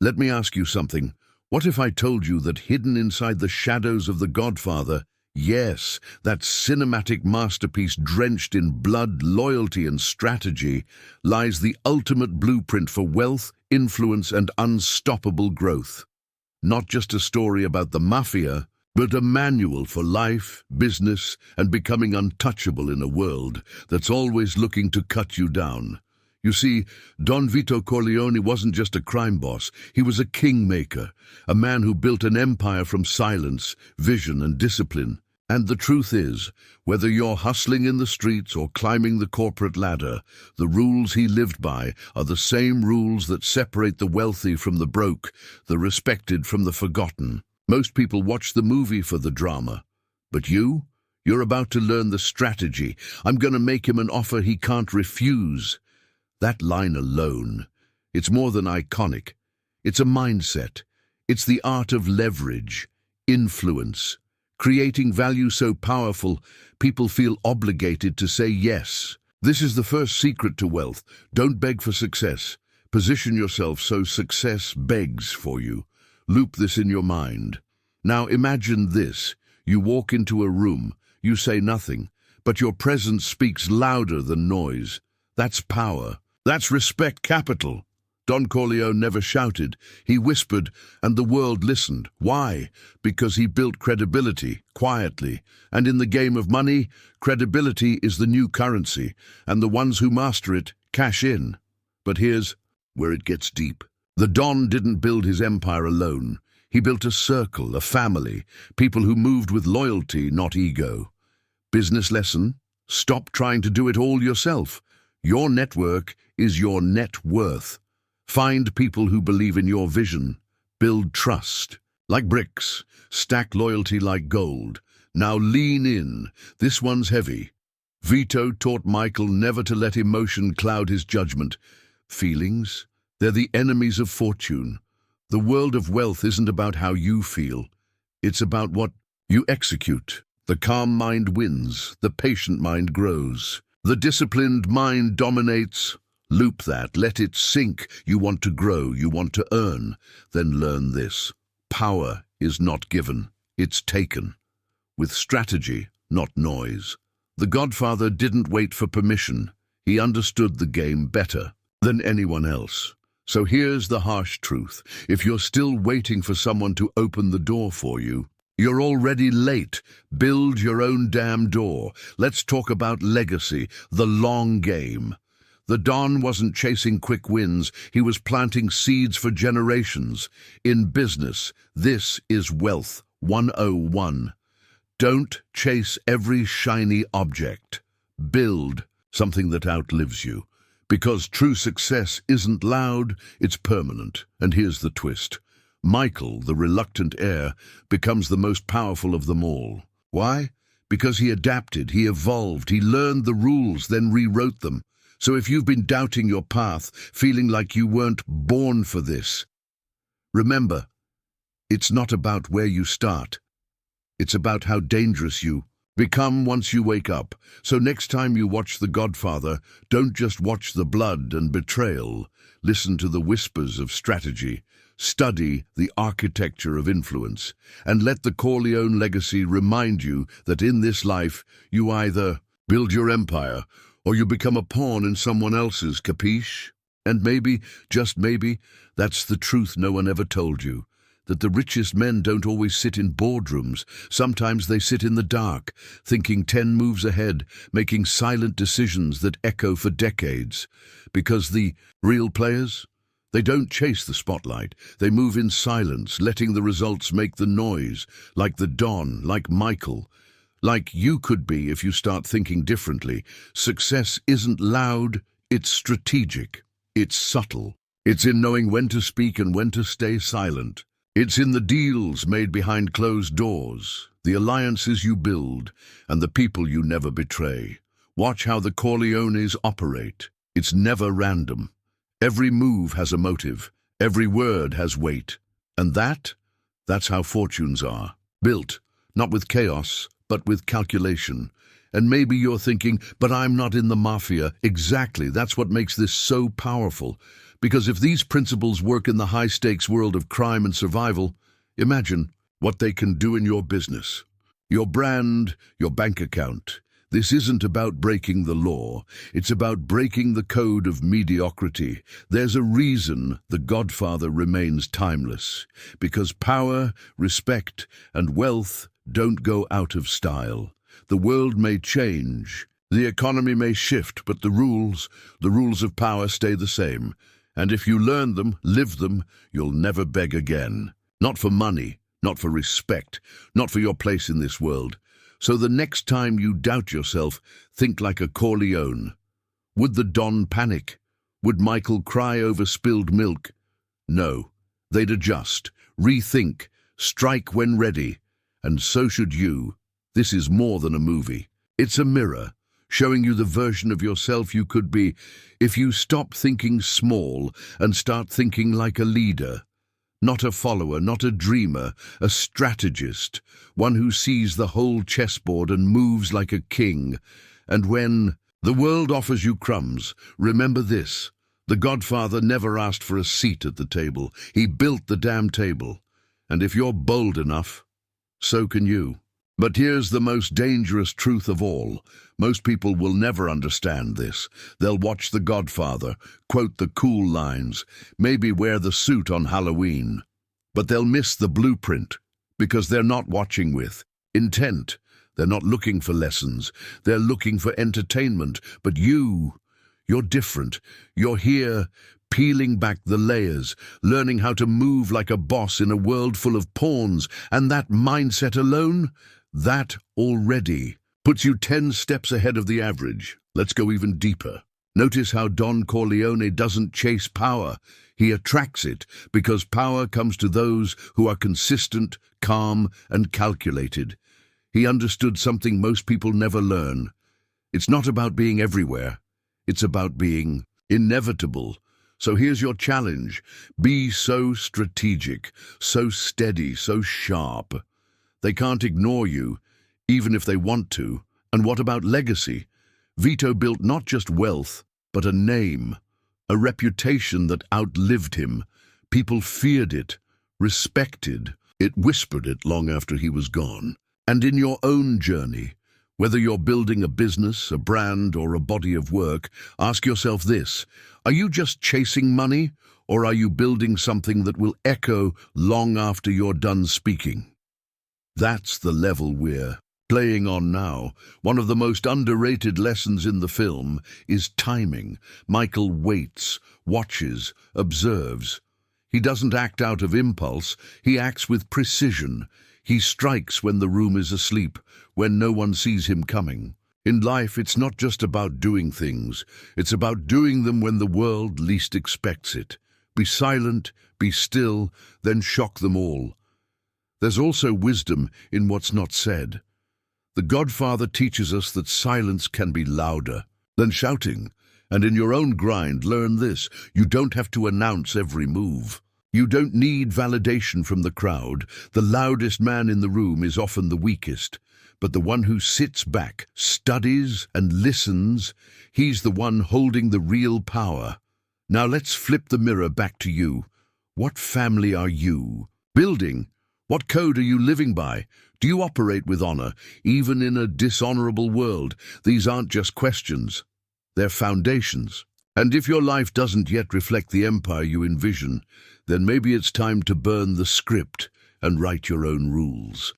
Let me ask you something. What if I told you that hidden inside the shadows of the Godfather, yes, that cinematic masterpiece drenched in blood, loyalty, and strategy, lies the ultimate blueprint for wealth, influence, and unstoppable growth? Not just a story about the Mafia, but a manual for life, business, and becoming untouchable in a world that's always looking to cut you down. You see, Don Vito Corleone wasn't just a crime boss, he was a kingmaker, a man who built an empire from silence, vision, and discipline. And the truth is, whether you're hustling in the streets or climbing the corporate ladder, the rules he lived by are the same rules that separate the wealthy from the broke, the respected from the forgotten. Most people watch the movie for the drama. But you're about to learn the strategy. I'm going to make him an offer he can't refuse. That line alone, it's more than iconic. It's a mindset. It's the art of leverage, influence, creating value so powerful, people feel obligated to say yes. This is the first secret to wealth. Don't beg for success. Position yourself so success begs for you. Loop this in your mind. Now imagine this. You walk into a room, you say nothing, but your presence speaks louder than noise. That's power. That's respect capital. Don Corleone never shouted, he whispered, and the world listened. Why? Because he built credibility, quietly. And in the game of money, credibility is the new currency, and the ones who master it cash in. But here's where it gets deep. The Don didn't build his empire alone. He built a circle, a family, people who moved with loyalty, not ego. Business lesson? Stop trying to do it all yourself. Your network is your net worth. Find people who believe in your vision. Build trust. Like bricks, stack loyalty like gold. Now lean in. This one's heavy. Vito taught Michael never to let emotion cloud his judgment. Feelings? They're the enemies of fortune. The world of wealth isn't about how you feel. It's about what you execute. The calm mind wins. The patient mind grows. The disciplined mind dominates. Loop that. Let it sink. You want to grow. You want to earn. Then learn this. Power is not given. It's taken. With strategy, not noise. The Godfather didn't wait for permission. He understood the game better than anyone else. So here's the harsh truth. If you're still waiting for someone to open the door for you, you're already late. Build your own damn door. Let's talk about legacy, the long game. The Don wasn't chasing quick wins. He was planting seeds for generations. In business, this is wealth 101. Don't chase every shiny object. Build something that outlives you. Because true success isn't loud, it's permanent. And here's the twist. Michael, the reluctant heir, becomes the most powerful of them all. Why? Because he adapted, he evolved, he learned the rules, then rewrote them. So if you've been doubting your path, feeling like you weren't born for this, remember, it's not about where you start. It's about how dangerous you become once you wake up. So next time you watch The Godfather, don't just watch the blood and betrayal. Listen to the whispers of strategy. Study the architecture of influence. And let the Corleone legacy remind you that in this life, you either build your empire or you become a pawn in someone else's, capiche? And maybe, just maybe, that's the truth no one ever told you. That the richest men don't always sit in boardrooms. Sometimes they sit in the dark, thinking 10 moves ahead, making silent decisions that echo for decades. Because the real players, they don't chase the spotlight. They move in silence, letting the results make the noise, like the Don, like Michael. Like you could be if you start thinking differently. Success isn't loud, it's strategic. It's subtle. It's in knowing when to speak and when to stay silent. It's in the deals made behind closed doors, the alliances you build, and the people you never betray. Watch how the Corleones operate. It's never random. Every move has a motive. Every word has weight. And that's how fortunes are. Built, not with chaos, but with calculation. And maybe you're thinking, but I'm not in the Mafia. Exactly, that's what makes this so powerful. Because if these principles work in the high-stakes world of crime and survival, imagine what they can do in your business, your brand, your bank account. This isn't about breaking the law. It's about breaking the code of mediocrity. There's a reason The Godfather remains timeless. Because power, respect, and wealth don't go out of style. The world may change, the economy may shift, but the rules of power stay the same. And if you learn them, live them, you'll never beg again. Not for money, not for respect, not for your place in this world. So the next time you doubt yourself, think like a Corleone. Would the Don panic? Would Michael cry over spilled milk? No, they'd adjust, rethink, strike when ready. And so should you. This is more than a movie. It's a mirror, showing you the version of yourself you could be if you stop thinking small and start thinking like a leader. Not a follower, not a dreamer, a strategist, one who sees the whole chessboard and moves like a king. And when the world offers you crumbs, remember this: the Godfather never asked for a seat at the table. He built the damn table. And if you're bold enough, so can you. But here's the most dangerous truth of all. Most people will never understand this. They'll watch The Godfather, quote the cool lines, maybe wear the suit on Halloween. But they'll miss the blueprint, because they're not watching with intent. They're not looking for lessons. They're looking for entertainment. But you're different. You're here, peeling back the layers, learning how to move like a boss in a world full of pawns. And that mindset alone, that already puts you 10 steps ahead of the average. Let's go even deeper. Notice how Don Corleone doesn't chase power. He attracts it, because power comes to those who are consistent, calm, and calculated. He understood something most people never learn. It's not about being everywhere. It's about being inevitable. So here's your challenge. Be so strategic, so steady, so sharp. They can't ignore you, even if they want to. And what about legacy? Vito built not just wealth, but a name, a reputation that outlived him. People feared it, respected it, whispered it long after he was gone. And in your own journey, whether you're building a business, a brand, or a body of work, ask yourself this: are you just chasing money, or are you building something that will echo long after you're done speaking? That's the level we're playing on now. One of the most underrated lessons in the film is timing. Michael waits, watches, observes. He doesn't act out of impulse, he acts with precision. He strikes when the room is asleep, when no one sees him coming. In life, it's not just about doing things, it's about doing them when the world least expects it. Be silent, be still, then shock them all. There's also wisdom in what's not said. The Godfather teaches us that silence can be louder than shouting. And in your own grind, learn this: you don't have to announce every move. You don't need validation from the crowd. The loudest man in the room is often the weakest. But the one who sits back, studies, and listens, he's the one holding the real power. Now let's flip the mirror back to you. What family are you building? What code are you living by? Do you operate with honor, even in a dishonorable world? These aren't just questions. They're foundations. And if your life doesn't yet reflect the empire you envision, then maybe it's time to burn the script and write your own rules.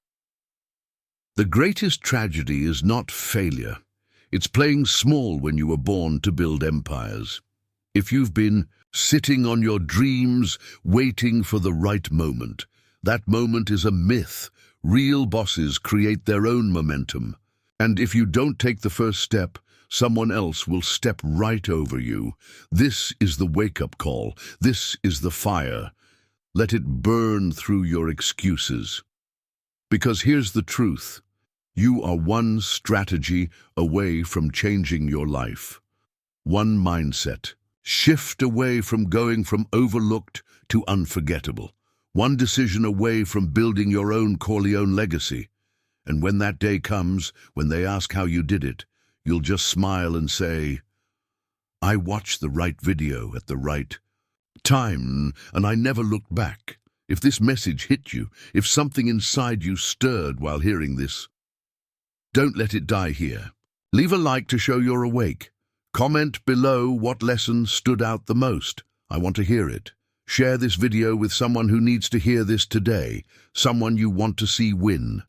The greatest tragedy is not failure. It's playing small when you were born to build empires. If you've been sitting on your dreams, waiting for the right moment, that moment is a myth. Real bosses create their own momentum. And if you don't take the first step, someone else will step right over you. This is the wake-up call. This is the fire. Let it burn through your excuses. Because here's the truth. You are one strategy away from changing your life. One mindset. Shift away from going from overlooked to unforgettable. One decision away from building your own Corleone legacy. And when that day comes, when they ask how you did it, you'll just smile and say, I watched the right video at the right Time, and I never looked back. If this message hit you, if something inside you stirred while hearing this, don't let it die here. Leave a like to show you're awake. Comment below what lesson stood out the most. I want to hear it. Share this video with someone who needs to hear this today, someone you want to see win.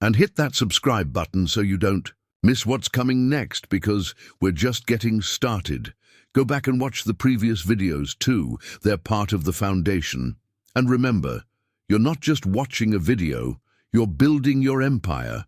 And hit that subscribe button so you don't miss what's coming next, because we're just getting started. Go back and watch the previous videos too. They're part of the foundation. And remember, you're not just watching a video, you're building your empire.